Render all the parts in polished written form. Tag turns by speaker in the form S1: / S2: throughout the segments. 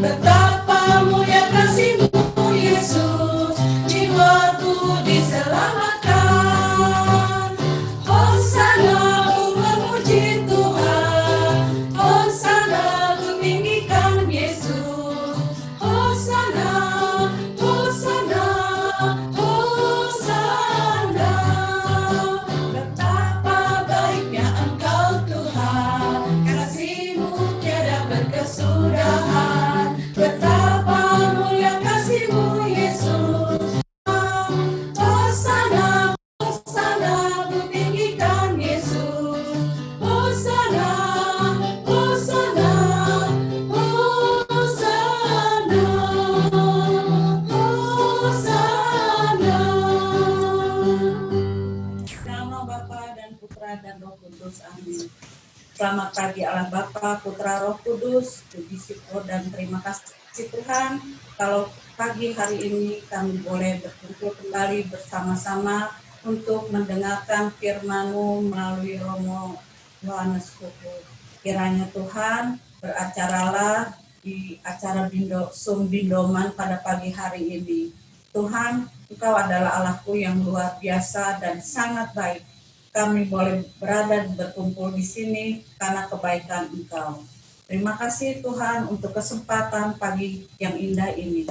S1: Betapa mulia kasih-Mu Yesus, jiwaku diselamatkan. Hosana ku memuji Tuhan, Hosana ku tinggikan Yesus. Hosana, Hosana, Hosana. Betapa baiknya Engkau Tuhan, kasih-Mu tiada berkesudahan. Betapa mulia kasih-Mu Yesus. Hosana, Hosana, ku tinggikan Yesus. Hosana, Hosana, Hosana, Hosana. Nama Bapa dan Putra dan Roh Kudus, amin. Selamat pagi Allah Bapa, Putra, Roh Kudus, puji syukur dan terima kasih Tuhan. Kalau pagi hari ini kami boleh berkumpul kembali bersama-sama untuk mendengarkan firman-Mu melalui Romo Yohanes Kuku. Kiranya Tuhan beracaralah di acara Zoom Bindoman pada pagi hari ini. Tuhan, Engkau adalah Allah-Ku yang luar biasa dan sangat baik. Kami boleh berada berkumpul di sini karena kebaikan Engkau. Terima kasih Tuhan untuk kesempatan pagi yang indah ini.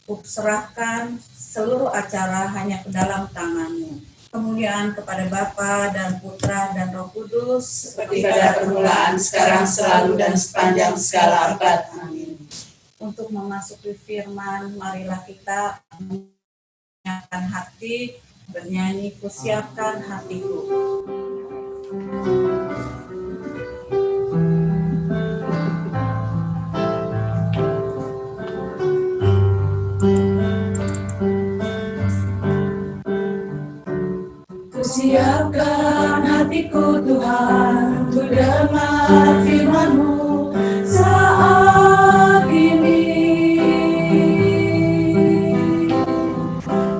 S1: Kuserahkan seluruh acara hanya ke dalam tangan-Mu. Kemuliaan kepada Bapa dan Putra dan Roh Kudus,
S2: seperti pada permulaan, sekarang, selalu, dan sepanjang segala abad. Amin.
S1: Untuk memasuki firman, marilah kita menyiapkan hati, bernyanyi, kusiapkan hatiku. Kusiapkan hatiku Tuhan, ku dengar firman-Mu saat ini.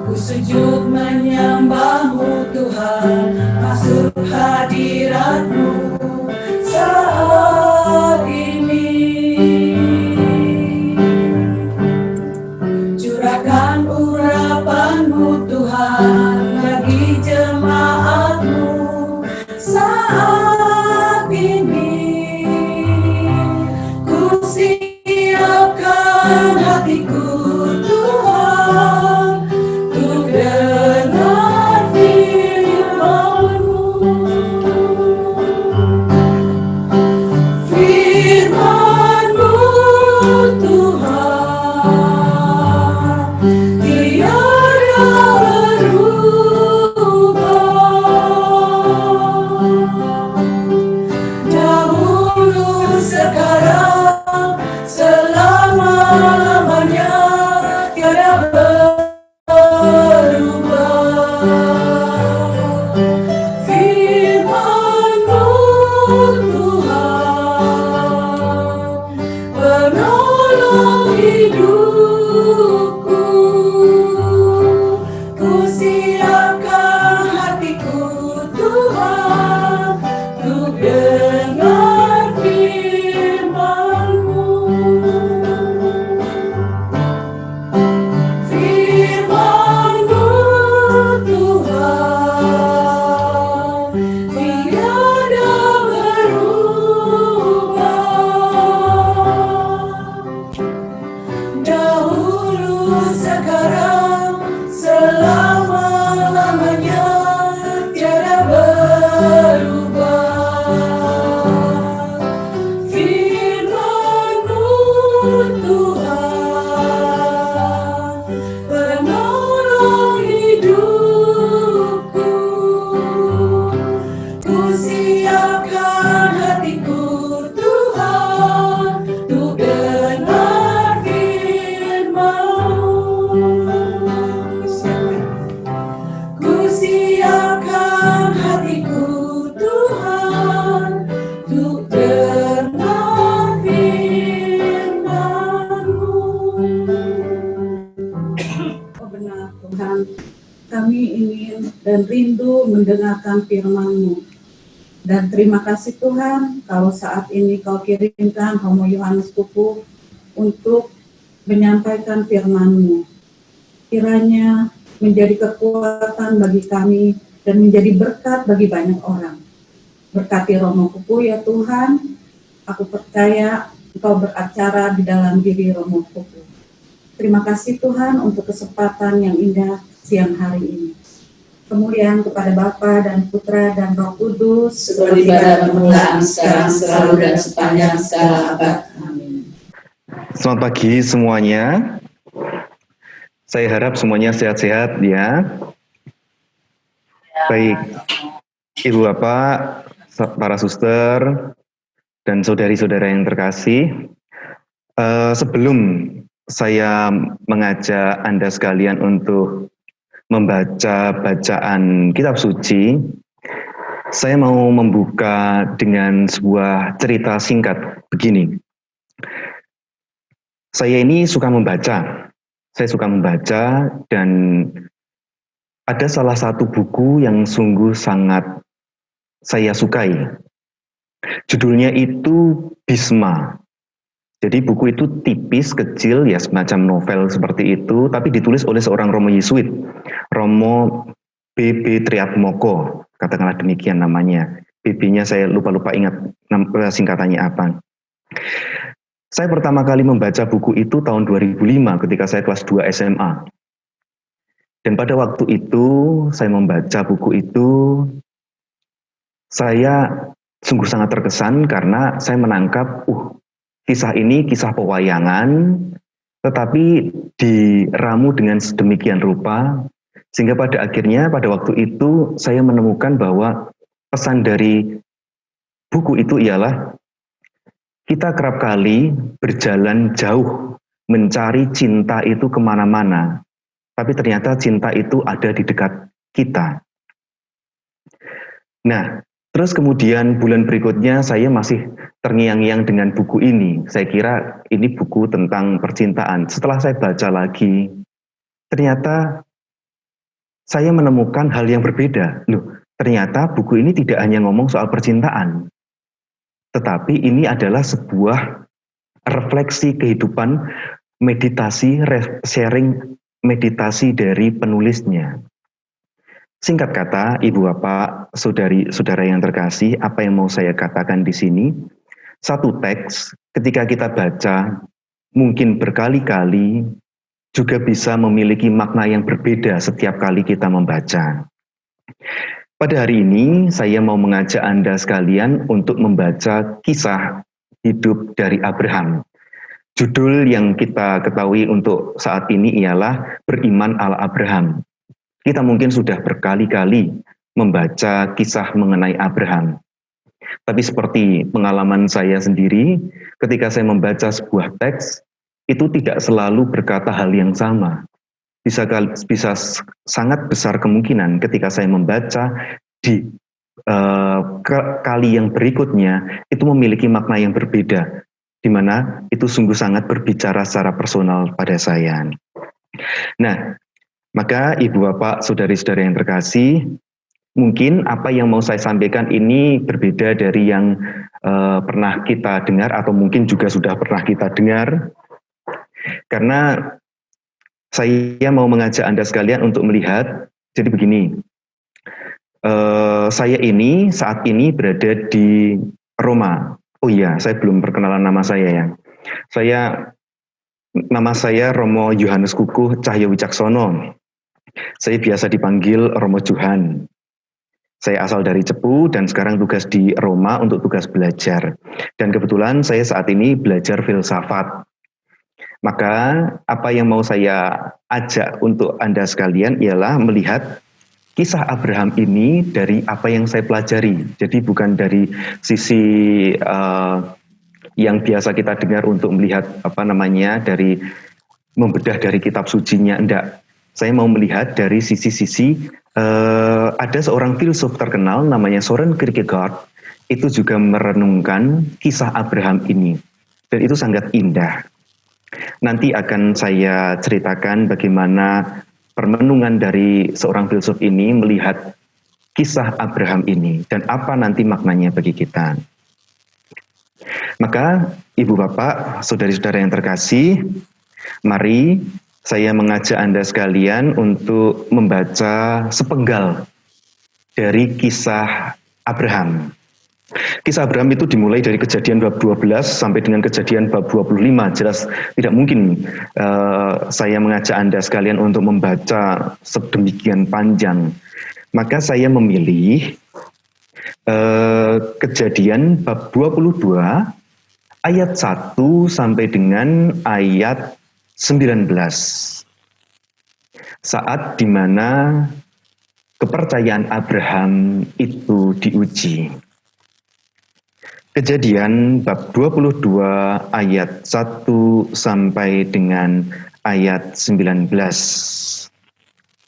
S1: Ku sujud menyembah-Mu Tuhan, masuk hadirat-Mu saat ini. Curahkan urapan-Mu Tuhan bagi jemaat-Mu saat ini. Ku siapkan hatiku Tuhan, untuk dengar firman-Mu. Firman-Mu Tuhan, tiada berubah. Dahulu, sekarang, selama-lamanya, tiada berubah. Firman-Mu Tuhan, penolong hidupku. Ku siapkan hatiku Tuhan, untuk dengar firman-Mu. Firman-Mu Tuhan, tiada berubah. Dahulu, sekarang, selama-lamanya, tiada berubah. Firman-Mu Tuhan, penolong hidupku. Ku siapkan hatiku Tuhan, untuk dengar firman-Mu. Ku siapkan hatiku Tuhan, untuk dengar firman-Mu. Oh benar Tuhan, kami ingin dan rindu mendengarkan firman-Mu. Dan terima kasih Tuhan, kalau saat ini Kau kirimkan Romo Yohanes Kuku untuk menyampaikan firman-Mu. Kiranya menjadi kekuatan bagi kami dan menjadi berkat bagi banyak orang. Berkati Romokuku ya Tuhan, aku percaya Engkau beracara di dalam diri Romokuku. Terima kasih Tuhan untuk kesempatan yang indah siang hari ini. Kemuliaan kepada Bapa dan Putra dan Roh Kudus,
S2: seperti pada permulaan, sekarang, selalu, dan sepanjang segala abad. Amin.
S3: Selamat pagi semuanya. Saya harap semuanya sehat-sehat ya. Baik, Ibu Bapak, para suster, dan saudari-saudara yang terkasih. Sebelum saya mengajak Anda sekalian untuk membaca bacaan kitab suci, saya mau membuka dengan sebuah cerita singkat begini. Saya ini suka membaca. Saya suka membaca dan ada salah satu buku yang sungguh sangat saya sukai. Judulnya itu Bhisma. Jadi buku itu tipis, kecil, ya semacam novel seperti itu, tapi ditulis oleh seorang Romo Yesuit, Romo B.B. Triatmoko, katakanlah demikian namanya. BB-nya saya lupa ingat singkatannya apa. Saya pertama kali membaca buku itu tahun 2005 ketika saya kelas 2 SMA. Dan pada waktu itu saya membaca buku itu, saya sungguh sangat terkesan karena saya menangkap, kisah ini kisah pewayangan, tetapi diramu dengan sedemikian rupa, sehingga pada akhirnya pada waktu itu saya menemukan bahwa pesan dari buku itu ialah kita kerap kali berjalan jauh mencari cinta itu kemana-mana, tapi ternyata cinta itu ada di dekat kita. Nah, terus kemudian bulan berikutnya saya masih terngiang-ngiang dengan buku ini. Saya kira ini buku tentang percintaan. Setelah saya baca lagi, ternyata saya menemukan hal yang berbeda. Ternyata buku ini tidak hanya ngomong soal percintaan, tetapi ini adalah sebuah refleksi kehidupan, meditasi, sharing meditasi dari penulisnya. Singkat kata, Ibu Bapak, saudari-saudara yang terkasih, apa yang mau saya katakan di sini? Satu teks, ketika kita baca, mungkin berkali-kali, juga bisa memiliki makna yang berbeda setiap kali kita membaca. Pada hari ini, saya mau mengajak Anda sekalian untuk membaca kisah hidup dari Abraham. Judul yang kita ketahui untuk saat ini ialah Beriman ala Abraham. Kita mungkin sudah berkali-kali membaca kisah mengenai Abraham. Tapi seperti pengalaman saya sendiri, ketika saya membaca sebuah teks, itu tidak selalu berkata hal yang sama. Bisa sangat besar kemungkinan ketika saya membaca di kali yang berikutnya, itu memiliki makna yang berbeda, di mana itu sungguh sangat berbicara secara personal pada saya. Nah, maka Ibu Bapak, saudari-saudara yang terkasih, mungkin apa yang mau saya sampaikan ini berbeda dari yang pernah kita dengar atau mungkin juga sudah pernah kita dengar. Karena saya mau mengajak Anda sekalian untuk melihat, jadi begini, saya ini saat ini berada di Roma. Oh iya, saya belum perkenalan nama saya ya. Nama saya Romo Yohanes Kukuh Cahyo Wicaksono. Saya biasa dipanggil Romo Johan. Saya asal dari Cepu dan sekarang tugas di Roma untuk tugas belajar. Dan kebetulan saya saat ini belajar filsafat. Maka apa yang mau saya ajak untuk Anda sekalian ialah melihat kisah Abraham ini dari apa yang saya pelajari. Jadi bukan dari sisi yang biasa kita dengar untuk melihat dari membedah dari kitab sucinya, enggak. Saya mau melihat dari sisi-sisi ada seorang filsuf terkenal namanya Søren Kierkegaard, itu juga merenungkan kisah Abraham ini. Dan itu sangat indah. Nanti akan saya ceritakan bagaimana permenungan dari seorang filsuf ini melihat kisah Abraham ini dan apa nanti maknanya bagi kita. Maka Ibu Bapak, saudari-saudara yang terkasih, Mari saya mengajak Anda sekalian untuk membaca sepenggal dari kisah Abraham. Kisah Abraham itu dimulai dari Kejadian bab 12 sampai dengan Kejadian bab 25. Jelas tidak mungkin saya mengajak Anda sekalian untuk membaca sedemikian panjang. Maka saya memilih Kejadian bab 22 ayat 1 sampai dengan ayat 19. Saat di mana kepercayaan Abraham itu diuji. Kejadian bab 22 ayat 1 sampai dengan ayat 19.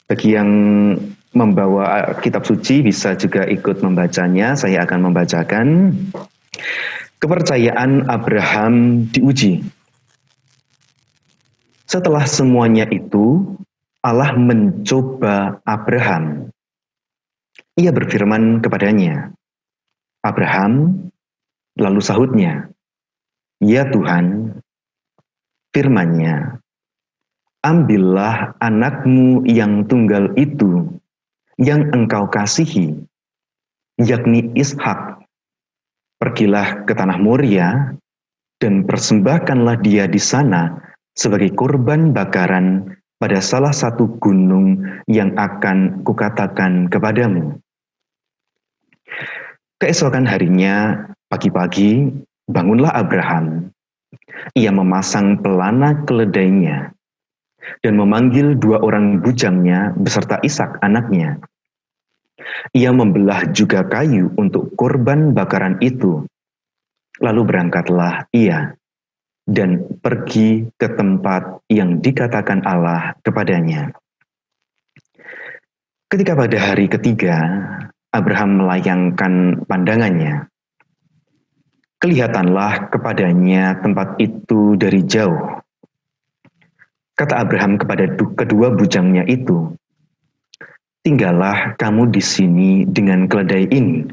S3: Bagi yang membawa kitab suci bisa juga ikut membacanya. Saya akan membacakan. Kepercayaan Abraham diuji. Setelah semuanya itu, Allah mencoba Abraham. Ia berfirman kepadanya, Abraham, lalu sahutnya, ya Tuhan, firman-Nya, ambillah anakmu yang tunggal itu, yang engkau kasihi, yakni Ishak. Pergilah ke tanah Moria, dan persembahkanlah dia di sana, sebagai korban bakaran pada salah satu gunung yang akan kukatakan kepadamu. Keesokan harinya, pagi-pagi, bangunlah Abraham. Ia memasang pelana keledainya dan memanggil 2 orang bujangnya beserta Ishak anaknya. Ia membelah juga kayu untuk korban bakaran itu. Lalu berangkatlah ia dan pergi ke tempat yang dikatakan Allah kepadanya. Ketika pada hari ketiga, Abraham melayangkan pandangannya. Kelihatanlah kepadanya tempat itu dari jauh. Kata Abraham kepada kedua bujangnya itu, tinggallah kamu di sini dengan keledai ini.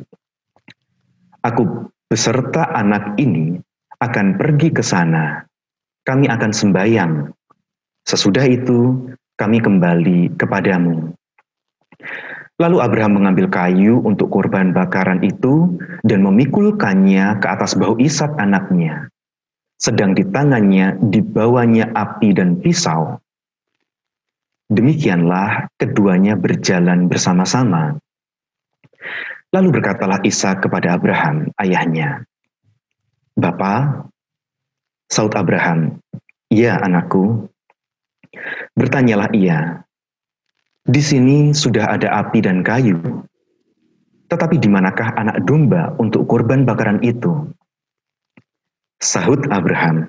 S3: Aku beserta anak ini akan pergi ke sana, kami akan sembahyang. Sesudah itu, kami kembali kepadamu. Lalu Abraham mengambil kayu untuk korban bakaran itu dan memikulkannya ke atas bahu Ishak anaknya. Sedang di tangannya dibawanya api dan pisau. Demikianlah keduanya berjalan bersama-sama. Lalu berkatalah Ishak kepada Abraham, ayahnya, Bapa, saut Abraham, ya anakku. Bertanyalah ia, di sini sudah ada api dan kayu, tetapi di manakah anak domba untuk korban bakaran itu? Sahut Abraham,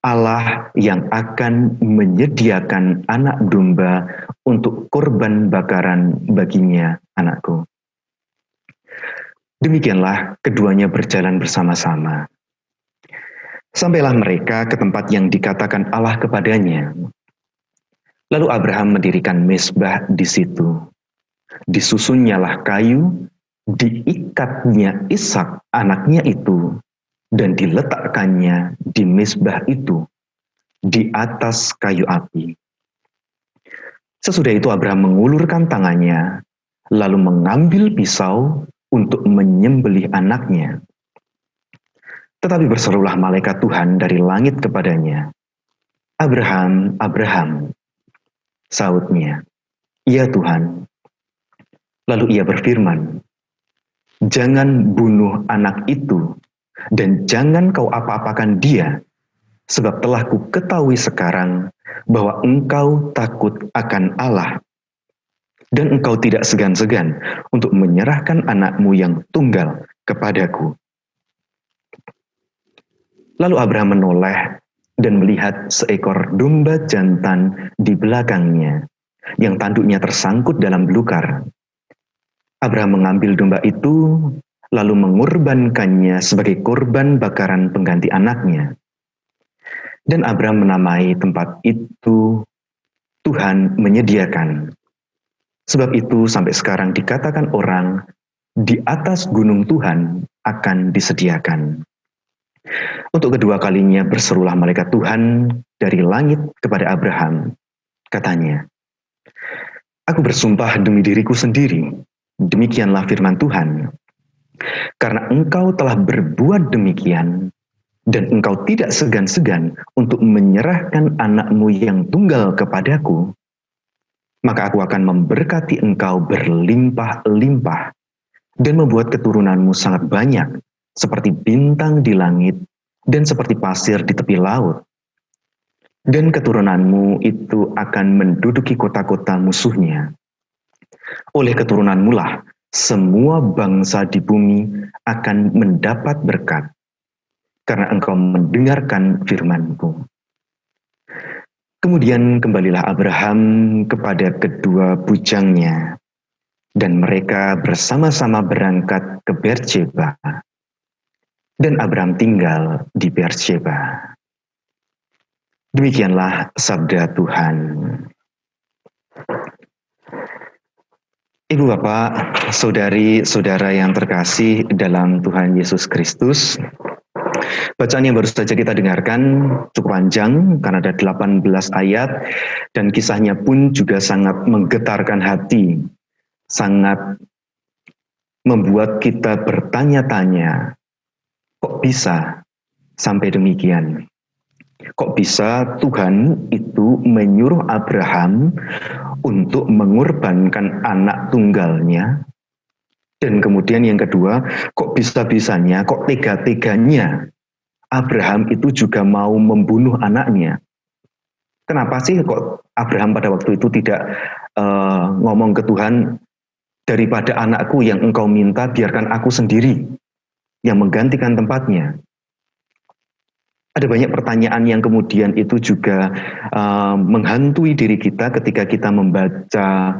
S3: Allah yang akan menyediakan anak domba untuk korban bakaran baginya, anakku. Demikianlah keduanya berjalan bersama-sama. Sampailah mereka ke tempat yang dikatakan Allah kepadanya. Lalu Abraham mendirikan mezbah di situ. Disusunnyalah kayu, diikatnya Ishak anaknya itu, dan diletakkannya di mezbah itu, di atas kayu api. Sesudah itu Abraham mengulurkan tangannya, lalu mengambil pisau untuk menyembelih anaknya. Tetapi berserulah malaikat Tuhan dari langit kepadanya, Abraham, Abraham. Sahutnya, ya Tuhan. Lalu ia berfirman, jangan bunuh anak itu, dan jangan kau apa-apakan dia, sebab telah ku ketahui sekarang bahwa engkau takut akan Allah, dan engkau tidak segan-segan untuk menyerahkan anakmu yang tunggal kepadaku. Lalu Abraham menoleh dan melihat seekor domba jantan di belakangnya, yang tanduknya tersangkut dalam belukar. Abraham mengambil domba itu, lalu mengorbankannya sebagai korban bakaran pengganti anaknya. Dan Abraham menamai tempat itu, Tuhan menyediakan. Sebab itu sampai sekarang dikatakan orang, di atas gunung Tuhan akan disediakan. Untuk kedua kalinya berserulah malaikat Tuhan dari langit kepada Abraham. Katanya, "Aku bersumpah demi diriku sendiri, demikianlah firman Tuhan. Karena engkau telah berbuat demikian, dan engkau tidak segan-segan untuk menyerahkan anakmu yang tunggal kepadaku, maka aku akan memberkati engkau berlimpah-limpah, dan membuat keturunanmu sangat banyak, seperti bintang di langit, dan seperti pasir di tepi laut. Dan keturunanmu itu akan menduduki kota-kota musuhnya. Oleh keturunanmu lah, semua bangsa di bumi akan mendapat berkat, karena engkau mendengarkan firman-Ku." Kemudian kembalilah Abraham kepada kedua bujangnya, dan mereka bersama-sama berangkat ke Beersheba. Dan Abraham tinggal di Beersheba. Demikianlah sabda Tuhan. Ibu bapak, saudari-saudara yang terkasih dalam Tuhan Yesus Kristus, bacaan yang baru saja kita dengarkan cukup panjang karena ada 18 ayat, dan kisahnya pun juga sangat menggetarkan hati, sangat membuat kita bertanya-tanya, kok bisa sampai demikian? Kok bisa Tuhan itu menyuruh Abraham untuk mengorbankan anak tunggalnya? Dan kemudian yang kedua, kok bisa-bisanya, kok tega-teganya Abraham itu juga mau membunuh anaknya? Kenapa sih kok Abraham pada waktu itu tidak ngomong ke Tuhan, "Daripada anakku yang engkau minta, biarkan aku sendiri yang menggantikan tempatnya"? Ada banyak pertanyaan yang kemudian itu juga menghantui diri kita ketika kita membaca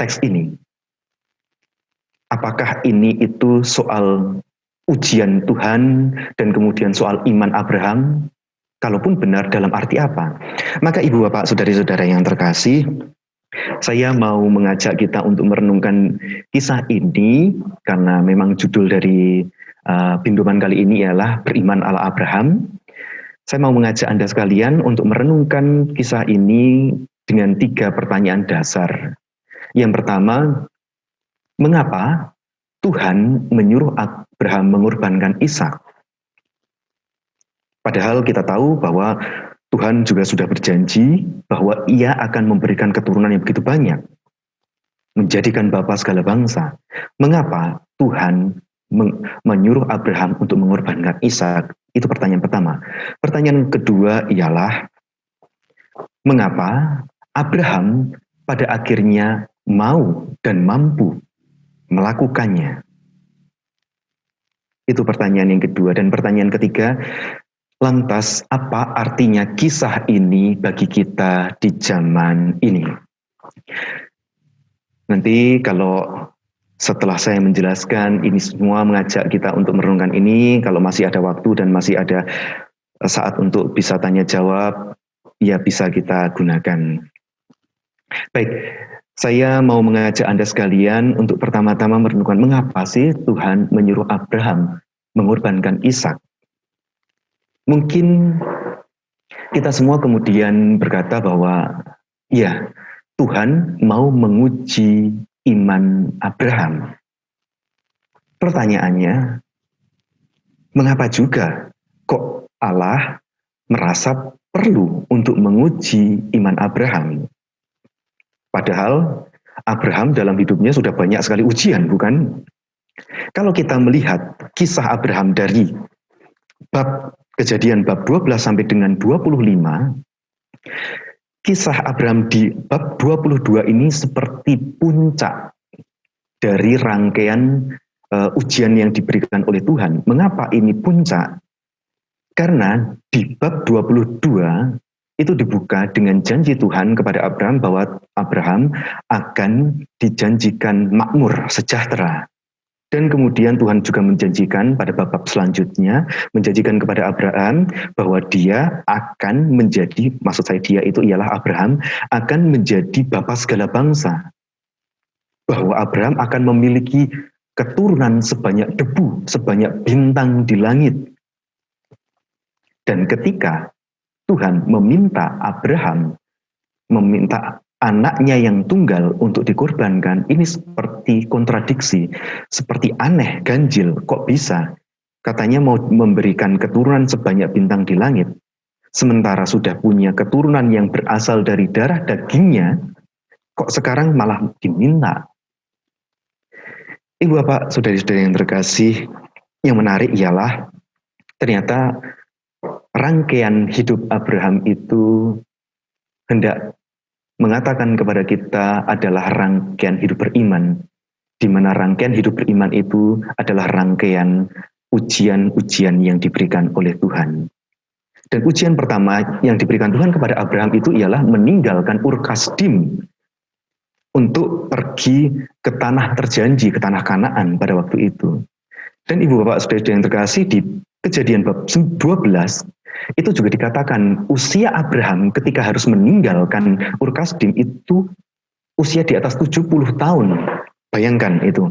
S3: teks ini. Apakah ini itu soal ujian Tuhan dan kemudian soal iman Abraham? Kalaupun benar, dalam arti apa? Maka ibu bapak, saudari-saudara yang terkasih, saya mau mengajak kita untuk merenungkan kisah ini karena memang judul dari pinduman kali ini ialah Beriman ala Abraham. Saya mau mengajak Anda sekalian untuk merenungkan kisah ini dengan 3 pertanyaan dasar. Yang pertama, mengapa Tuhan menyuruh Abraham mengorbankan Ishak? Padahal kita tahu bahwa Tuhan juga sudah berjanji bahwa Ia akan memberikan keturunan yang begitu banyak, menjadikan bapa segala bangsa. Mengapa Tuhan menyuruh Abraham untuk mengorbankan Ishak? Itu pertanyaan pertama. Pertanyaan kedua ialah, mengapa Abraham pada akhirnya mau dan mampu melakukannya? Itu pertanyaan yang kedua. Dan pertanyaan ketiga, lantas apa artinya kisah ini bagi kita di zaman ini? Nanti kalau setelah saya menjelaskan ini semua, mengajak kita untuk merenungkan ini, kalau masih ada waktu dan masih ada saat untuk bisa tanya jawab, ya bisa kita gunakan. Baik, saya mau mengajak Anda sekalian untuk pertama-tama merenungkan mengapa sih Tuhan menyuruh Abraham mengorbankan Ishak. Mungkin kita semua kemudian berkata bahwa ya, Tuhan mau menguji iman Abraham. Pertanyaannya, mengapa juga kok Allah merasa perlu untuk menguji iman Abraham? Padahal Abraham dalam hidupnya sudah banyak sekali ujian, bukan? Kalau kita melihat kisah Abraham dari bab Kejadian bab 12 sampai dengan 25, kisah Abraham di bab 22 ini seperti puncak dari rangkaian ujian yang diberikan oleh Tuhan. Mengapa ini puncak? Karena di bab 22 itu dibuka dengan janji Tuhan kepada Abraham bahwa Abraham akan dijanjikan makmur, sejahtera. Dan kemudian Tuhan juga menjanjikan pada bab selanjutnya, menjanjikan kepada Abraham bahwa dia akan menjadi, maksud saya dia itu ialah Abraham, akan menjadi bapa segala bangsa. Bahwa Abraham akan memiliki keturunan sebanyak debu, sebanyak bintang di langit. Dan ketika Tuhan meminta Abraham, meminta anaknya yang tunggal untuk dikorbankan, ini seperti kontradiksi, seperti aneh, ganjil, kok bisa? Katanya mau memberikan keturunan sebanyak bintang di langit, sementara sudah punya keturunan yang berasal dari darah dagingnya, kok sekarang malah diminta? Ibu bapak, saudari-saudari yang terkasih, yang menarik ialah ternyata rangkaian hidup Abraham itu hendak mengatakan kepada kita adalah rangkaian hidup beriman, di mana rangkaian hidup beriman itu adalah rangkaian ujian-ujian yang diberikan oleh Tuhan. Dan ujian pertama yang diberikan Tuhan kepada Abraham itu ialah meninggalkan Ur Kasdim untuk pergi ke tanah terjanji, ke tanah Kanaan pada waktu itu. Dan ibu bapak saudara yang terkasih, di Kejadian bab 12 itu juga dikatakan usia Abraham ketika harus meninggalkan Ur Kasdim itu usia di atas 70 tahun. Bayangkan itu.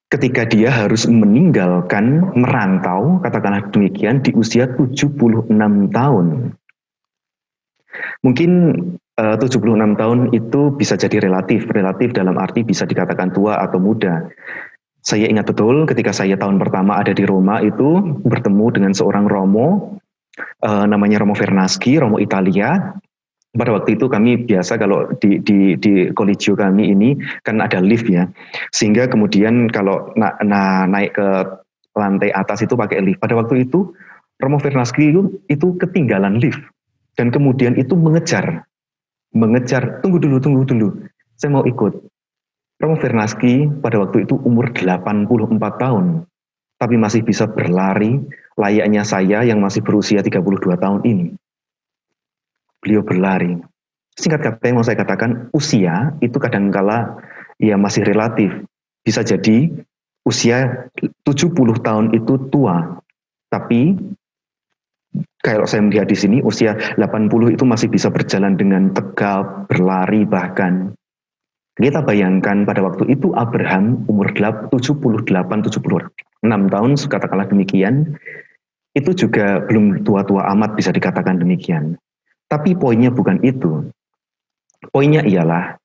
S3: Ketika dia harus meninggalkan, merantau, katakanlah demikian, di usia 76 tahun. Mungkin 76 tahun itu bisa jadi relatif dalam arti bisa dikatakan tua atau muda. Saya ingat betul ketika saya tahun pertama ada di Roma itu bertemu dengan seorang Romo, namanya Romo Vernaschi, Romo Italia. Pada waktu itu kami biasa kalau di kolegio kami ini kan ada lift ya, sehingga kemudian kalau naik ke lantai atas itu pakai lift. Pada waktu itu Romo Vernaschi itu ketinggalan lift dan kemudian itu mengejar, tunggu dulu, saya mau ikut. Romo Vernaschi pada waktu itu umur 84 tahun, tapi masih bisa berlari layaknya saya yang masih berusia 32 tahun ini. Beliau berlari. Singkat kata yang mau saya katakan, usia itu kadangkala ya masih relatif. Bisa jadi usia 70 tahun itu tua, tapi kalau saya melihat di sini usia 80 itu masih bisa berjalan dengan tegap, berlari bahkan. Kita bayangkan pada waktu itu Abraham umur 78-76 tahun, katakanlah demikian, itu juga belum tua-tua amat bisa dikatakan demikian. Tapi poinnya bukan itu. Poinnya ialah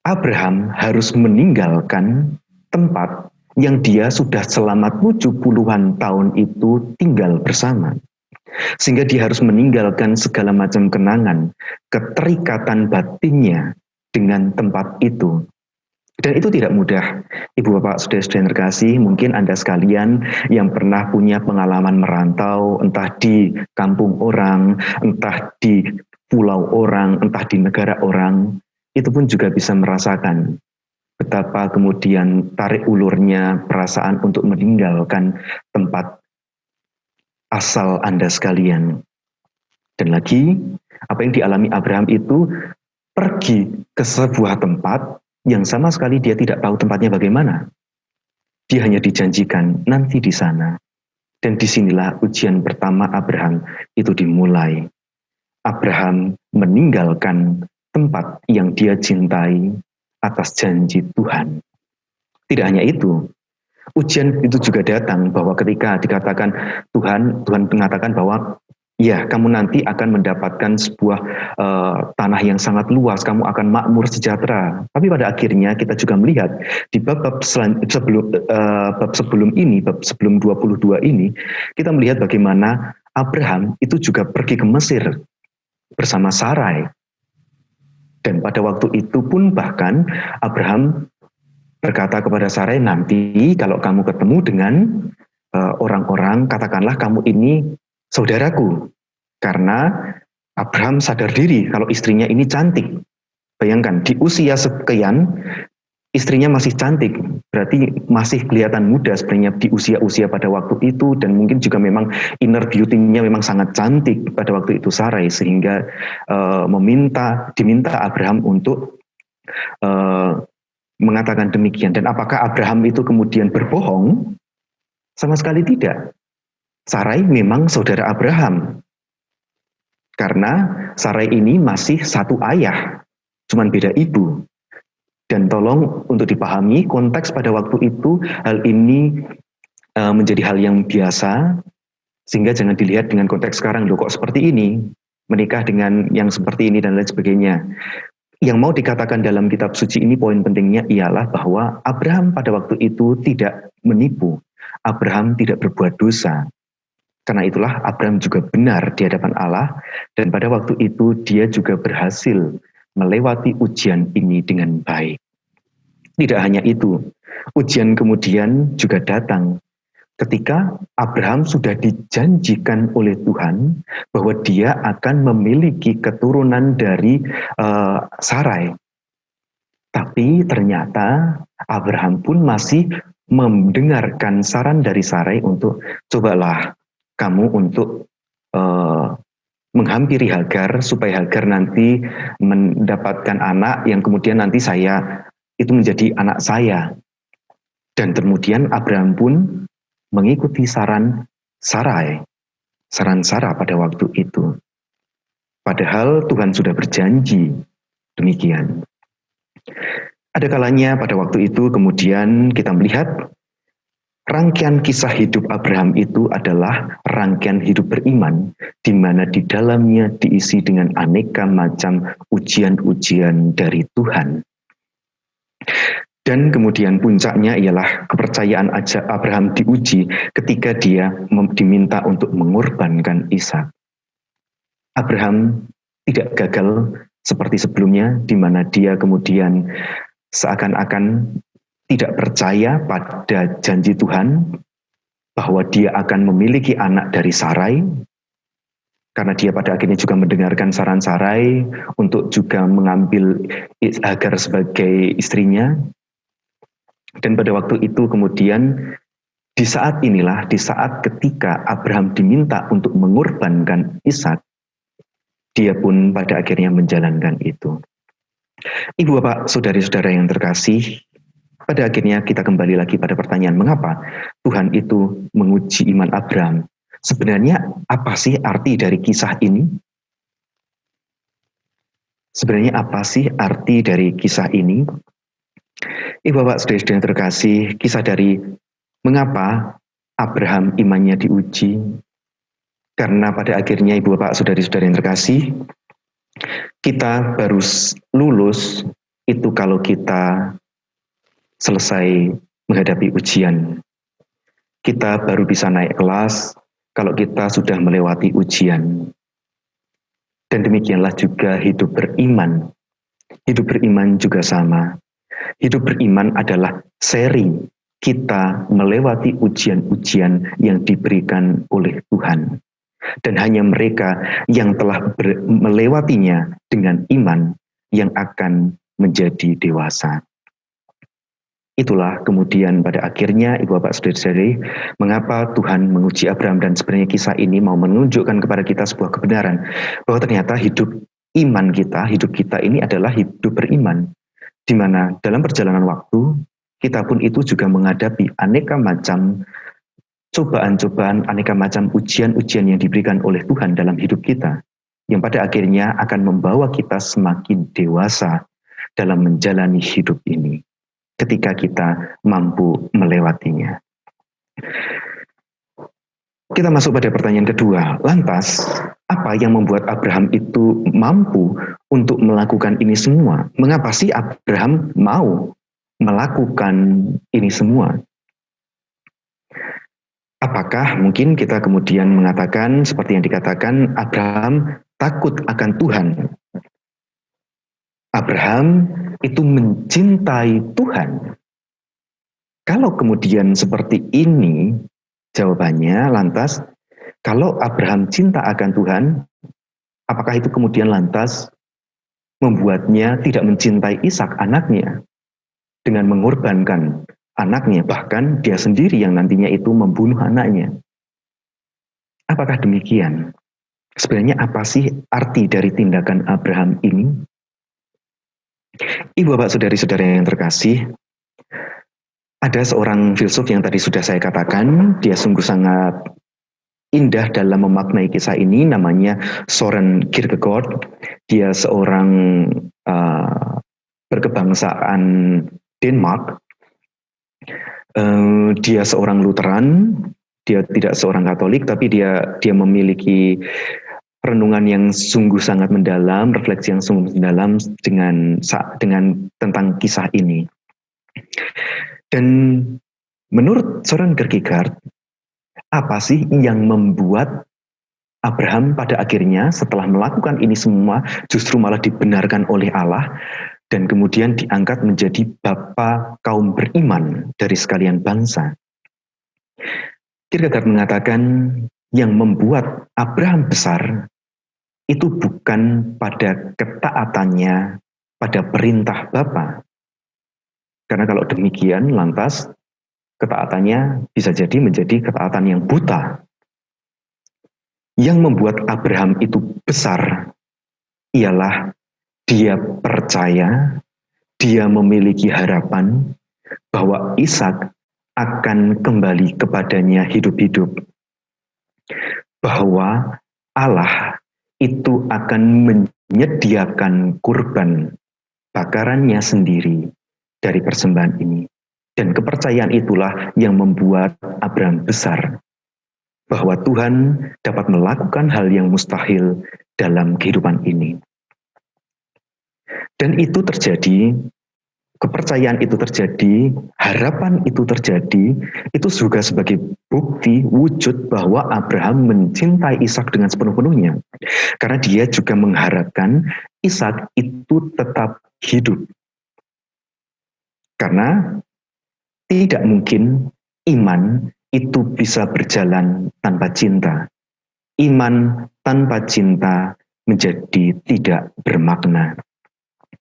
S3: Abraham harus meninggalkan tempat yang dia sudah selama 70-an tahun itu tinggal bersama. Sehingga dia harus meninggalkan segala macam kenangan, keterikatan batinnya dengan tempat itu. Dan itu tidak mudah. Ibu bapak saudara-saudara yang terkasih, mungkin Anda sekalian yang pernah punya pengalaman merantau, entah di kampung orang, entah di pulau orang, entah di negara orang, itu pun juga bisa merasakan betapa kemudian tarik ulurnya perasaan untuk meninggalkan tempat asal Anda sekalian. Dan lagi, apa yang dialami Abraham itu pergi ke sebuah tempat yang sama sekali dia tidak tahu tempatnya bagaimana. Dia hanya dijanjikan nanti di sana. Dan disinilah ujian pertama Abraham itu dimulai. Abraham meninggalkan tempat yang dia cintai atas janji Tuhan. Tidak hanya itu, ujian itu juga datang bahwa ketika dikatakan Tuhan mengatakan bahwa ya kamu nanti akan mendapatkan sebuah tanah yang sangat luas, kamu akan makmur sejahtera. Tapi pada akhirnya kita juga melihat di bab sebelum ini, bab sebelum 22 ini, kita melihat bagaimana Abraham itu juga pergi ke Mesir bersama Sarai. Dan pada waktu itu pun bahkan Abraham berkata kepada Sarai, nanti kalau kamu ketemu dengan orang-orang, katakanlah kamu ini saudaraku. Karena Abraham sadar diri kalau istrinya ini cantik. Bayangkan, di usia sekian, istrinya masih cantik. Berarti masih kelihatan muda sebenarnya di usia-usia pada waktu itu. Dan mungkin juga memang inner beauty-nya memang sangat cantik pada waktu itu Sarai. Sehingga diminta Abraham untuk mengatakan demikian. Dan apakah Abraham itu kemudian berbohong? Sama sekali tidak. Sarai memang saudara Abraham. Karena Sarai ini masih satu ayah, cuman beda ibu. Dan tolong untuk dipahami konteks pada waktu itu, hal ini menjadi hal yang biasa, sehingga jangan dilihat dengan konteks sekarang, loh kok seperti ini, menikah dengan yang seperti ini dan lain sebagainya. Yang mau dikatakan dalam kitab suci ini poin pentingnya ialah bahwa Abraham pada waktu itu tidak menipu, Abraham tidak berbuat dosa. Karena itulah Abraham juga benar di hadapan Allah, dan pada waktu itu dia juga berhasil melewati ujian ini dengan baik. Tidak hanya itu, ujian kemudian juga datang ketika Abraham sudah dijanjikan oleh Tuhan bahwa dia akan memiliki keturunan dari Sarai. Tapi ternyata Abraham pun masih mendengarkan saran dari Sarai untuk cobalah kamu untuk menghampiri Hagar supaya Hagar nanti mendapatkan anak yang kemudian nanti saya itu menjadi anak saya. Dan kemudian Abraham pun mengikuti saran Sarai, saran Sarah pada waktu itu. Padahal Tuhan sudah berjanji demikian. Ada kalanya pada waktu itu kemudian kita melihat rangkaian kisah hidup Abraham itu adalah rangkaian hidup beriman, di mana di dalamnya diisi dengan aneka macam ujian-ujian dari Tuhan. Dan kemudian puncaknya ialah kepercayaan Abraham diuji ketika dia diminta untuk mengorbankan Ishak. Abraham tidak gagal seperti sebelumnya, di mana dia kemudian seakan-akan tidak percaya pada janji Tuhan bahwa dia akan memiliki anak dari Sarai, karena dia pada akhirnya juga mendengarkan saran Sarai untuk juga mengambil Hagar sebagai istrinya. Dan pada waktu itu kemudian di saat inilah, di saat ketika Abraham diminta untuk mengorbankan Ishak, dia pun pada akhirnya menjalankan itu. Ibu bapak, saudari-saudara yang terkasih, pada akhirnya kita kembali lagi pada pertanyaan mengapa Tuhan itu menguji iman Abraham. Sebenarnya apa sih arti dari kisah ini? Sebenarnya apa sih arti dari kisah ini? Ibu bapak saudara-saudara yang terkasih, kisah dari mengapa Abraham imannya diuji. Karena pada akhirnya ibu bapak saudari-saudari yang terkasih, kita baru lulus itu kalau kita selesai menghadapi ujian. Kita baru bisa naik kelas kalau kita sudah melewati ujian. Dan demikianlah juga hidup beriman. Hidup beriman juga sama. Hidup beriman adalah seri kita melewati ujian-ujian yang diberikan oleh Tuhan. Dan hanya mereka yang telah melewatinya dengan iman yang akan menjadi dewasa. Itulah kemudian pada akhirnya ibu bapak saudara-saudari, mengapa Tuhan menguji Abraham, dan sebenarnya kisah ini mau menunjukkan kepada kita sebuah kebenaran bahwa ternyata hidup iman kita, hidup kita ini adalah hidup beriman, di mana dalam perjalanan waktu kita pun itu juga menghadapi aneka macam cobaan-cobaan, aneka macam ujian-ujian yang diberikan oleh Tuhan dalam hidup kita, yang pada akhirnya akan membawa kita semakin dewasa dalam menjalani hidup ini ketika kita mampu melewatinya. Kita masuk pada pertanyaan kedua. Lantas, apa yang membuat Abraham itu mampu untuk melakukan ini semua? Mengapa sih Abraham mau melakukan ini semua? Apakah mungkin kita kemudian mengatakan seperti yang dikatakan Abraham takut akan Tuhan? Abraham itu mencintai Tuhan. Kalau kemudian seperti ini, jawabannya lantas, kalau Abraham cinta akan Tuhan, apakah itu kemudian lantas membuatnya tidak mencintai Ishak anaknya dengan mengorbankan anaknya, bahkan dia sendiri yang nantinya itu membunuh anaknya? Apakah demikian? Sebenarnya apa sih arti dari tindakan Abraham ini? Ibu bapak saudari-saudara yang terkasih, ada seorang filsuf yang tadi sudah saya katakan, dia sungguh sangat indah dalam memaknai kisah ini, namanya Søren Kierkegaard. Dia seorang berkebangsaan Denmark. Dia seorang Lutheran, dia tidak seorang Katolik, tapi dia memiliki renungan yang sungguh sangat mendalam, refleksi yang sungguh mendalam dengan tentang kisah ini. Dan menurut Søren Kierkegaard, apa sih yang membuat Abraham pada akhirnya setelah melakukan ini semua justru malah dibenarkan oleh Allah dan kemudian diangkat menjadi bapa kaum beriman dari sekalian bangsa? Kierkegaard mengatakan yang membuat Abraham besar itu bukan pada ketaatannya pada perintah Bapa. Karena kalau demikian lantas ketaatannya bisa jadi menjadi ketaatan yang buta. Yang membuat Abraham itu besar ialah dia percaya, dia memiliki harapan bahwa Ishak akan kembali kepadanya hidup-hidup. Bahwa Allah itu akan menyediakan kurban bakarannya sendiri dari persembahan ini. Dan kepercayaan itulah yang membuat Abraham besar. Bahwa Tuhan dapat melakukan hal yang mustahil dalam kehidupan ini. Dan itu terjadi, kepercayaan itu terjadi, harapan itu terjadi, itu juga sebagai bukti wujud bahwa Abraham mencintai Ishak dengan sepenuh-penuhnya. Karena dia juga mengharapkan Ishak itu tetap hidup. Karena tidak mungkin iman itu bisa berjalan tanpa cinta. Iman tanpa cinta menjadi tidak bermakna.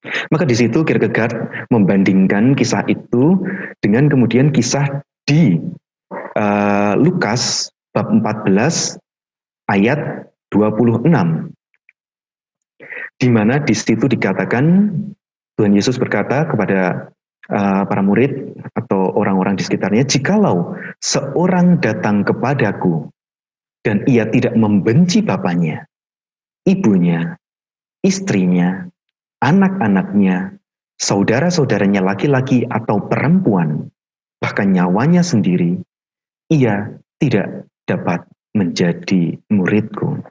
S3: Maka di situ Kierkegaard membandingkan kisah itu dengan kemudian kisah di Lukas bab 14 ayat 26. Di mana di situ dikatakan Tuhan Yesus berkata kepada para murid atau orang-orang di sekitarnya, jikalau seorang datang kepadaku dan ia tidak membenci bapaknya, ibunya, istrinya, anak-anaknya, saudara-saudaranya laki-laki atau perempuan, bahkan nyawanya sendiri, ia tidak dapat menjadi muridku.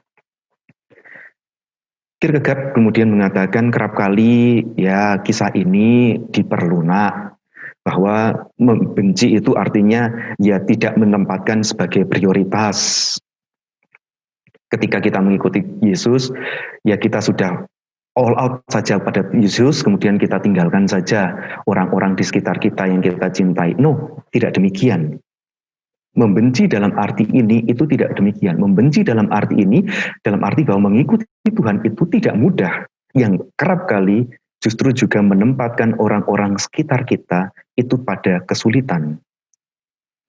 S3: Kierkegaard kemudian mengatakan kerap kali ya kisah ini diperlunak, bahwa membenci itu artinya ya tidak menempatkan sebagai prioritas. Ketika kita mengikuti Yesus, ya kita sudah all out saja pada Yesus, kemudian kita tinggalkan saja orang-orang di sekitar kita yang kita cintai. No, tidak demikian. Membenci dalam arti ini itu tidak demikian. Membenci dalam arti ini, dalam arti bahwa mengikuti Tuhan itu tidak mudah. Yang kerap kali justru juga menempatkan orang-orang sekitar kita itu pada kesulitan.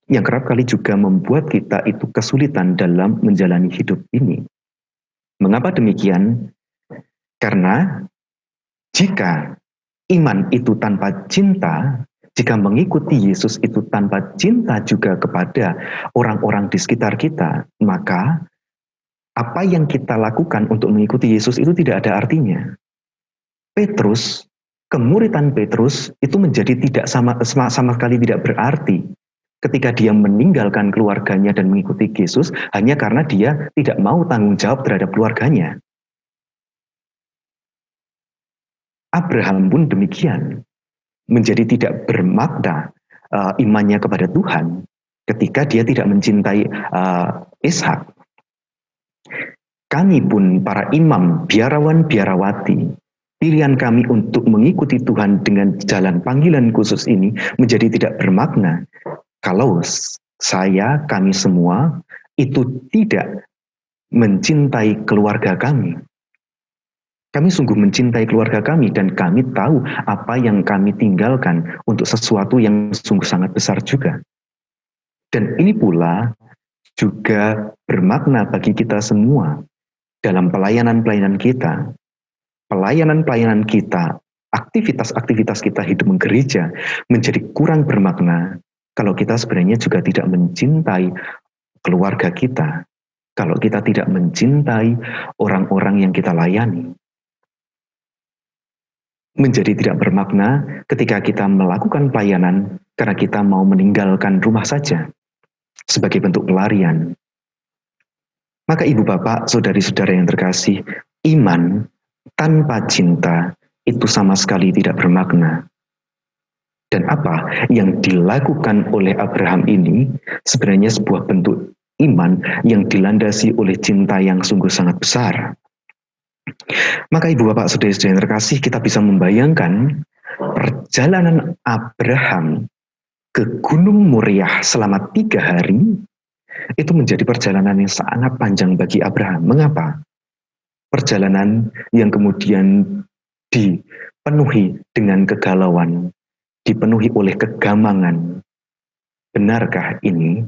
S3: Yang kerap kali juga membuat kita itu kesulitan dalam menjalani hidup ini. Mengapa demikian? Karena jika iman itu tanpa cinta, jika mengikuti Yesus itu tanpa cinta juga kepada orang-orang di sekitar kita, maka apa yang kita lakukan untuk mengikuti Yesus itu tidak ada artinya. Petrus, kemuridan Petrus itu menjadi tidak sama sekali tidak berarti ketika dia meninggalkan keluarganya dan mengikuti Yesus hanya karena dia tidak mau tanggung jawab terhadap keluarganya. Abraham pun demikian, menjadi tidak bermakna imannya kepada Tuhan ketika dia tidak mencintai Ishak. Kami pun para imam, biarawan-biarawati, pilihan kami untuk mengikuti Tuhan dengan jalan panggilan khusus ini menjadi tidak bermakna kalau kami semua itu tidak mencintai keluarga kami. Kami sungguh mencintai keluarga kami dan kami tahu apa yang kami tinggalkan untuk sesuatu yang sungguh sangat besar juga. Dan ini pula juga bermakna bagi kita semua dalam pelayanan-pelayanan kita. Pelayanan-pelayanan kita, aktivitas-aktivitas kita hidup menggereja menjadi kurang bermakna kalau kita sebenarnya juga tidak mencintai keluarga kita, kalau kita tidak mencintai orang-orang yang kita layani. Menjadi tidak bermakna ketika kita melakukan pelayanan karena kita mau meninggalkan rumah saja sebagai bentuk pelarian. Maka ibu bapak, saudari-saudara yang terkasih, iman tanpa cinta itu sama sekali tidak bermakna. Dan apa yang dilakukan oleh Abraham ini sebenarnya sebuah bentuk iman yang dilandasi oleh cinta yang sungguh sangat besar. Maka ibu bapak, saudari-saudari yang terkasih, kita bisa membayangkan perjalanan Abraham ke Gunung Moriah selama 3 hari itu menjadi perjalanan yang sangat panjang bagi Abraham. Mengapa? Perjalanan yang kemudian dipenuhi dengan kegalauan, dipenuhi oleh kegamangan. Benarkah ini?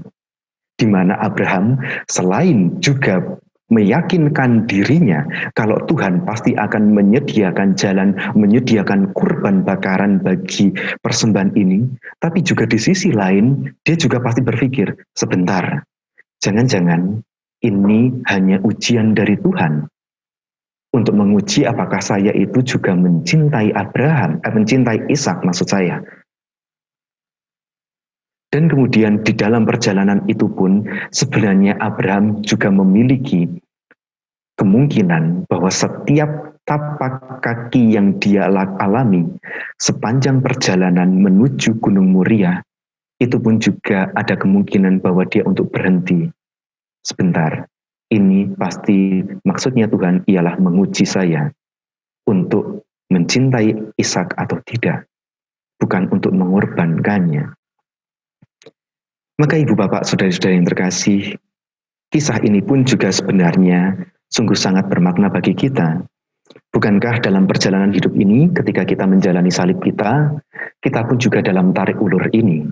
S3: Di mana Abraham selain juga meyakinkan dirinya kalau Tuhan pasti akan menyediakan jalan, menyediakan kurban bakaran bagi persembahan ini, tapi juga di sisi lain dia juga pasti berpikir, sebentar, jangan-jangan ini hanya ujian dari Tuhan untuk menguji apakah saya itu juga mencintai mencintai Ishak maksud saya. Dan kemudian di dalam perjalanan itu pun sebenarnya Abraham juga memiliki kemungkinan bahwa setiap tapak kaki yang dia alami sepanjang perjalanan menuju Gunung Moriah itu pun juga ada kemungkinan bahwa dia untuk berhenti. Sebentar, ini pasti maksudnya Tuhan ialah menguji saya untuk mencintai Ishak atau tidak, bukan untuk mengorbankannya. Maka ibu bapak, saudara-saudara yang terkasih, kisah ini pun juga sebenarnya sungguh sangat bermakna bagi kita. Bukankah dalam perjalanan hidup ini ketika kita menjalani salib kita pun juga dalam tarik ulur ini.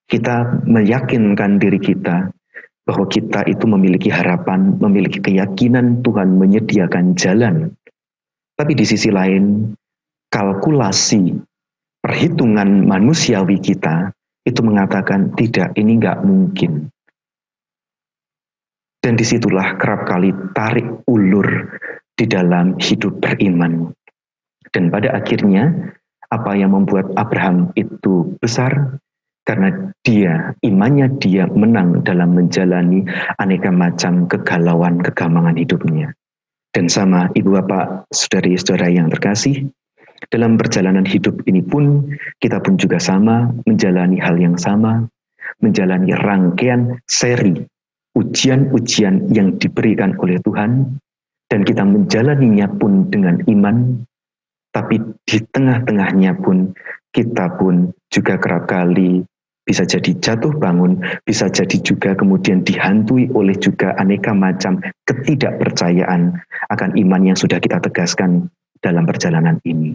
S3: Kita meyakinkan diri kita bahwa kita itu memiliki harapan, memiliki keyakinan Tuhan menyediakan jalan. Tapi di sisi lain, kalkulasi, perhitungan manusiawi kita itu mengatakan tidak, ini nggak mungkin. Dan disitulah kerap kali tarik ulur di dalam hidup beriman. Dan pada akhirnya apa yang membuat Abraham itu besar? Karena imannya dia menang dalam menjalani aneka macam kegalauan, kegamangan hidupnya. Dan sama ibu bapak, saudari-saudara yang terkasih, dalam perjalanan hidup ini pun, kita pun juga sama, menjalani hal yang sama, menjalani rangkaian seri ujian-ujian yang diberikan oleh Tuhan, dan kita menjalaninya pun dengan iman, tapi di tengah-tengahnya pun, kita pun juga kerap kali bisa jadi jatuh bangun, bisa jadi juga kemudian dihantui oleh juga aneka macam ketidakpercayaan akan iman yang sudah kita tegaskan dalam perjalanan ini.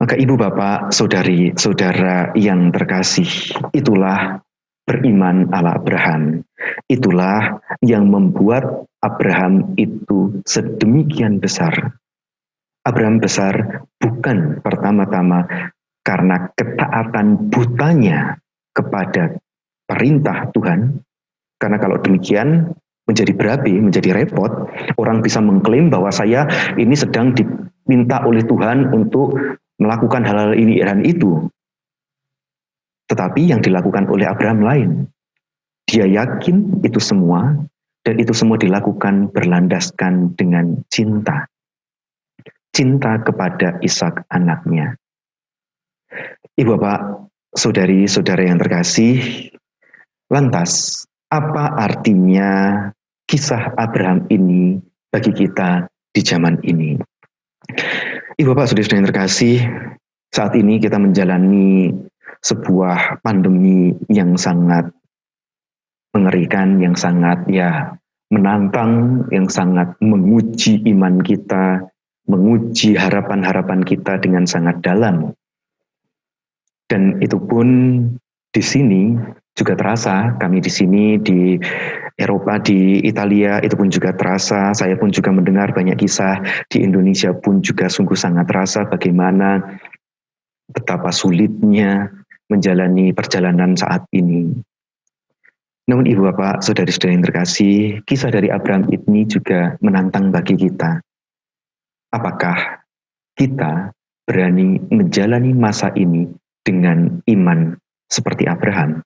S3: Maka ibu bapak, saudari, saudara yang terkasih, itulah beriman ala Abraham. Itulah yang membuat Abraham itu sedemikian besar. Abraham besar bukan pertama-tama karena ketaatan butanya kepada perintah Tuhan. Karena kalau demikian menjadi berabe, menjadi repot. Orang bisa mengklaim bahwa saya ini sedang diminta oleh Tuhan untuk melakukan hal-hal ini dan itu. Tetapi yang dilakukan oleh Abraham lain. Dia yakin itu semua, dan itu semua dilakukan berlandaskan dengan cinta. Cinta kepada Ishak anaknya. Ibu bapak, saudari-saudara yang terkasih, lantas apa artinya kisah Abraham ini bagi kita di zaman ini? Ibu bapak, saudara-saudara yang terkasih, saat ini kita menjalani sebuah pandemi yang sangat mengerikan, yang sangat menantang, yang sangat menguji iman kita, menguji harapan-harapan kita dengan sangat dalam. Dan itu pun di sini juga terasa, kami di sini di Eropa, di Italia itu pun juga terasa, saya pun juga mendengar banyak kisah, di Indonesia pun juga sungguh sangat terasa bagaimana betapa sulitnya menjalani perjalanan saat ini. Namun ibu bapak, saudari-saudari yang terkasih, kisah dari Abraham ini juga menantang bagi kita. Apakah kita berani menjalani masa ini dengan iman seperti Abraham.